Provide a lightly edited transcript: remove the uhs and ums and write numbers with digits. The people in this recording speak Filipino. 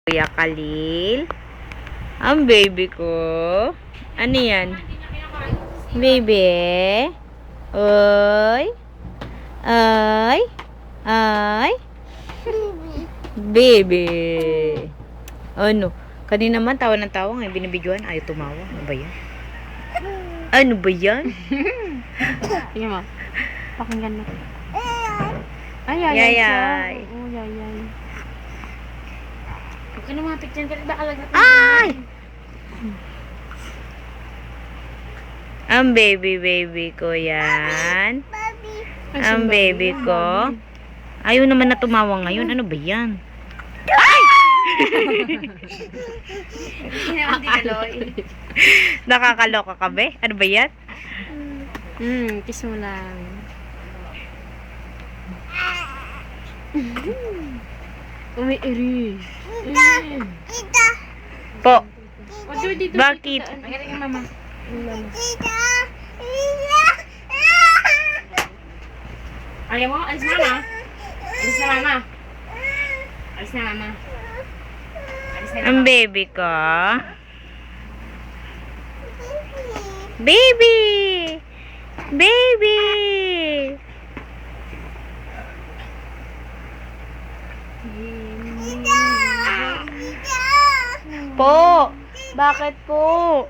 Kuya Khalil. Ang baby ko. Ano yan? Baby? Oy? Ay? Ay? Baby. Ano? Kanina naman tawa ng tawa ngayon binibidyoan. Ayaw tumawa. Ano ba yan? Ano ba yan? Tingnan mo. Pakinggan mo. Ay, ay, Yayay. Oo, yayay. Huwag ka lumapit dyan. Ba alagat? Ay! Ang baby ko yan. Ang baby ko. Ayaw naman na tumawa ngayon. Ano ba yan? Ay! Nakakaloka ka be? Ano ba yan? Kiss mo lang. Umiiri. Po. O, dito. Bakit? Magaling ang mama. Ayaw mo? Alis na mama. Alis na mama. Alis na mama. Alis na Ang baby ko. Baby! Baby! Po! Bakit po?